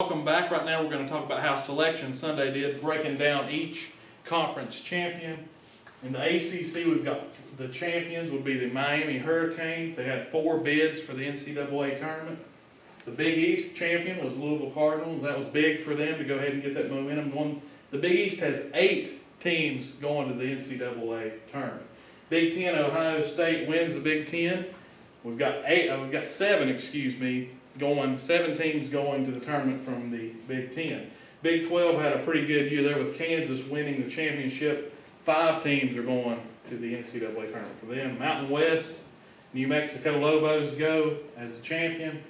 Welcome back. Right now we're going to talk about how Selection Sunday did, breaking down each conference champion. In the ACC, we've got the champions would be the Miami Hurricanes. They had 4 bids for the NCAA tournament. The Big East champion was Louisville Cardinals. That was big for them to go ahead and get that momentum going. The Big East has 8 teams going to the NCAA tournament. Big Ten, Ohio State wins the Big Ten. We've got 7, going 7 teams going to the tournament from the Big Ten. Big 12 had a pretty good year there with Kansas winning the championship. 5 teams are going to the NCAA tournament for them. Mountain West, New Mexico Lobos go as the champion,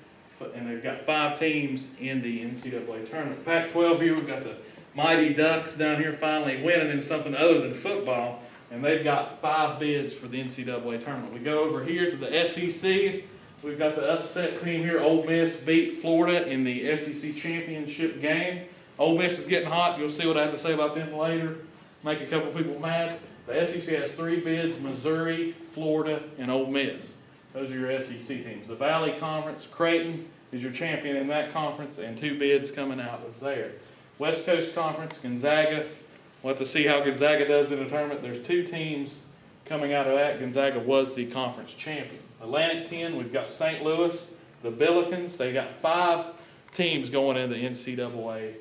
and they've got 5 teams in the NCAA tournament. Pac-12 here, we've got the Mighty Ducks down here finally winning in something other than football, and they've got 5 bids for the NCAA tournament. We go over here to the SEC. We've got the upset team here. Ole Miss beat Florida in the SEC championship game. Ole Miss is getting hot. You'll see what I have to say about them later. Make a couple people mad. The SEC has 3 bids: Missouri, Florida, and Ole Miss. Those are your SEC teams. The Valley Conference, Creighton is your champion in that conference, and 2 bids coming out of there. West Coast Conference, Gonzaga. We'll have to see how Gonzaga does in the tournament. There's 2 teams coming out of that. Gonzaga was the conference champion. Atlantic 10, we've got St. Louis, the Billikens. They got 5 teams going in the NCAA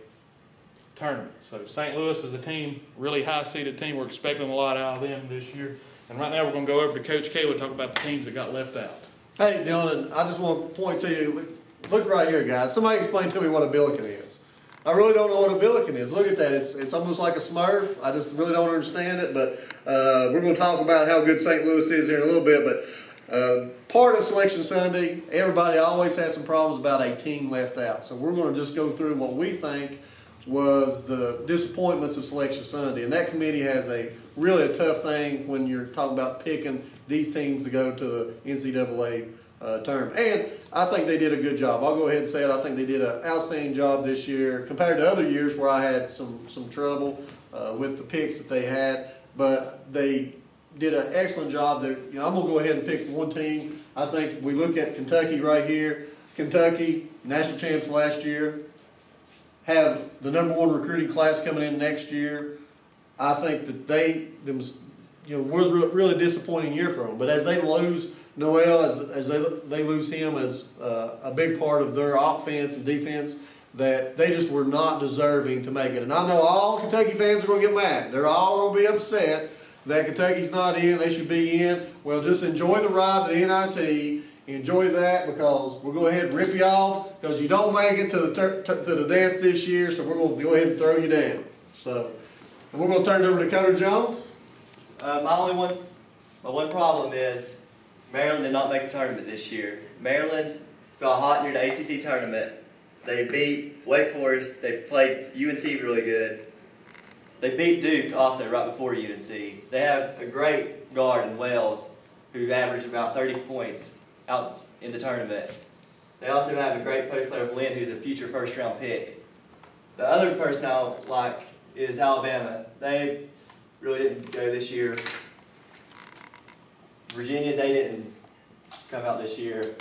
tournament. So St. Louis is a team, really high-seeded team. We're expecting a lot out of them this year. And right now we're going to go over to Coach Caywood and talk about the teams that got left out. Hey, Dillon, I just want to point to you, look right here, guys. Somebody explain to me what a Billiken is. I really don't know what a Billiken is. Look at that. It's almost like a Smurf. I just really don't understand it. But we're going to talk about how good St. Louis is here in a little bit. But part of Selection Sunday, everybody always has some problems about a team left out. So we're going to just go through what we think was the disappointments of Selection Sunday. And that committee has really a tough thing when you're talking about picking these teams to go to the NCAA tournament. And I think they did a good job. I'll go ahead and say it. I think they did an outstanding job this year compared to other years where I had some trouble with the picks that they had. But they did an excellent job. I'm going to go ahead and pick one team. I think we look at Kentucky right here. Kentucky, national champs last year, have the #1 recruiting class coming in next year. I think that was a really disappointing year for them. But as they lose Noel, as they lose him as a big part of their offense and defense, that they just were not deserving to make it. And I know all Kentucky fans are going to get mad. They're all going to be upset that Kentucky's not in. They should be in. Well, just enjoy the ride to the NIT. Enjoy that, because we'll go ahead and rip you off because you don't make it to the dance this year, so we're going to go ahead and throw you down. So we're going to turn it over to Dakota Jones. My one problem is Maryland did not make the tournament this year. Maryland got hot near the ACC tournament. They beat Wake Forest. They played UNC really good. They beat Duke also right before UNC. They have a great guard in Wells who averaged about 30 points out in the tournament. They also have a great post player, Lynn, who's a future first-round pick. The other person I like is Alabama. They really didn't go this year. Virginia, they didn't come out this year.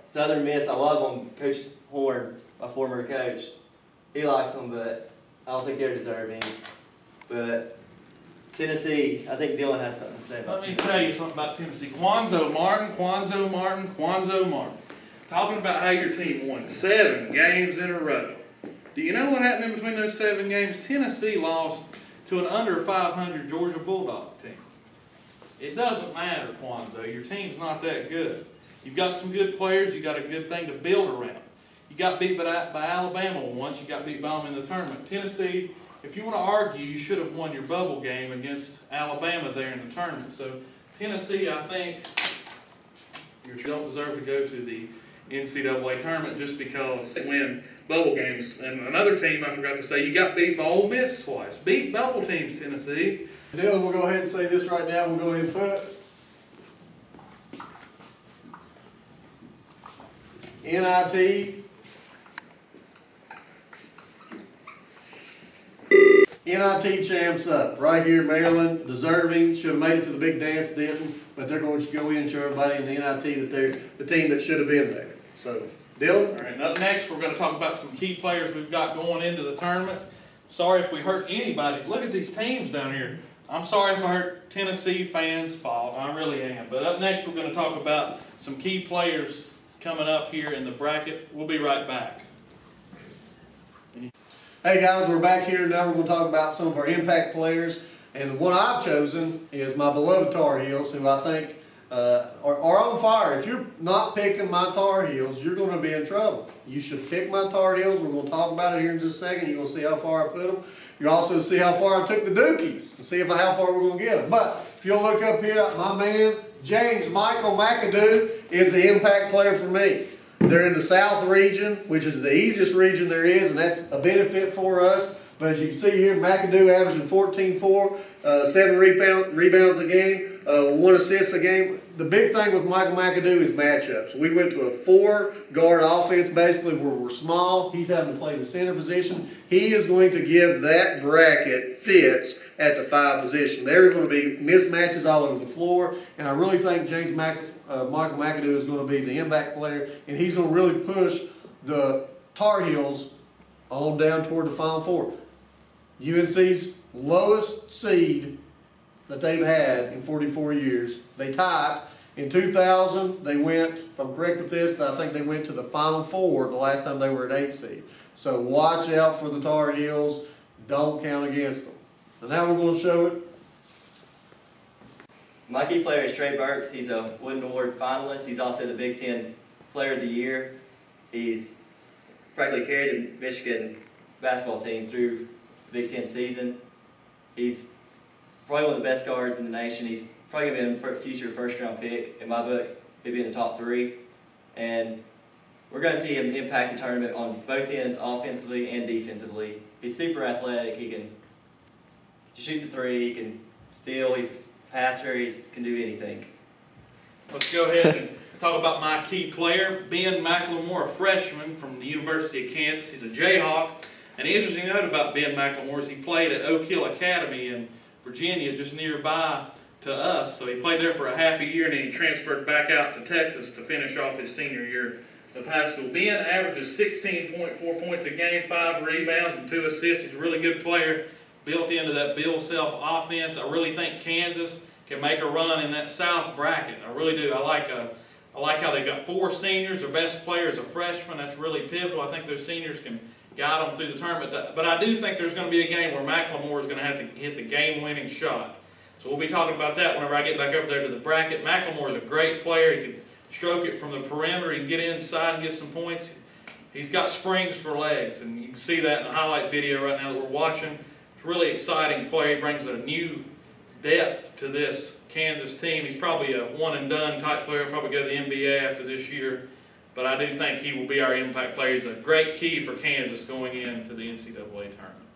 Southern Miss, I love them. Coach Horn, my former coach, he likes them, but I don't think they're deserving. But Tennessee, I think Dillon has something to say about Tennessee. Let me tell you something about Tennessee. Quanzo Martin. Talking about how your team won 7 games in a row. Do you know what happened in between those 7 games? Tennessee lost to an under 500 Georgia Bulldog team. It doesn't matter, Quanzo. Your team's not that good. You've got some good players. You've got a good thing to build around. You got beat by Alabama once. You got beat by them in the tournament. Tennessee, if you want to argue, you should have won your bubble game against Alabama there in the tournament. So Tennessee, I think, you don't deserve to go to the NCAA tournament just because they win bubble games. And another team I forgot to say, you got beat by Ole Miss twice. Beat double teams, Tennessee. Dillon, we'll go ahead and say this right now. We'll go ahead and put NIT champs up. Right here, Maryland, deserving, should have made it to the big dance, didn't, but they're going to go in and show everybody in the NIT that they're the team that should have been there. So Dillon? All right, and up next, we're going to talk about some key players we've got going into the tournament. Sorry if we hurt anybody. Look at these teams down here. I'm sorry if I hurt Tennessee fans' fault. I really am. But up next, we're going to talk about some key players coming up here in the bracket. We'll be right back. Hey guys, we're back here. Now we're going to talk about some of our impact players. And what I've chosen is my beloved Tar Heels, who I think are on fire. If you're not picking my Tar Heels, you're going to be in trouble. You should pick my Tar Heels. We're going to talk about it here in just a second. You're going to see how far I put them. You'll also see how far I took the Dukies and see how far we're going to get them. But if you'll look up here, my man, James Michael McAdoo, is the impact player for me. They're in the South region, which is the easiest region there is, and that's a benefit for us. But as you can see here, McAdoo averaging 14-4, 7 rebounds a game, 1 assist a game. The big thing with Michael McAdoo is matchups. We went to a 4-guard offense basically where we're small. He's having to play the center position. He is going to give that bracket fits at the 5 position. There are going to be mismatches all over the floor, and I really think Michael McAdoo is going to be the impact player, and he's going to really push the Tar Heels on down toward the Final Four. UNC's lowest seed that they've had in 44 years. They tied. In 2000, they went, if I'm correct with this, I think they went to the Final Four the last time they were at 8 seed. So watch out for the Tar Heels. Don't count against them. And now we're going to show it. My key player is Trey Burks. He's a Wooden Award finalist. He's also the Big Ten Player of the Year. He's practically carried the Michigan basketball team through the Big Ten season. He's probably one of the best guards in the nation. He's probably going to be a future first-round pick. In my book, he'll be in the top 3. And we're going to see him impact the tournament on both ends, offensively and defensively. He's super athletic. He can shoot the 3. He can steal. He's a passer. He can do anything. Let's go ahead and talk about my key player, Ben McLemore, a freshman from the University of Kansas. He's a Jayhawk. And the interesting note about Ben McLemore is he played at Oak Hill Academy in Virginia, just nearby to us. So he played there for a half a year, and then he transferred back out to Texas to finish off his senior year of high school. Ben averages 16.4 points a game, 5 rebounds, and 2 assists. He's a really good player, built into that Bill Self offense. I really think Kansas can make a run in that South bracket. I really do. I like how they've got 4 seniors. Their best player is a freshman. That's really pivotal. I think those seniors can guide them through the tournament. But I do think there's going to be a game where McLemore is going to have to hit the game-winning shot. So we'll be talking about that whenever I get back over there to the bracket. McLemore is a great player. He can stroke it from the perimeter. He can get inside and get some points. He's got springs for legs, and you can see that in the highlight video right now that we're watching. It's a really exciting play. He brings a new depth to this Kansas team. He's probably a one-and-done type player. He'll probably go to the NBA after this year. But I do think he will be our impact player. He's a great key for Kansas going into the NCAA tournament.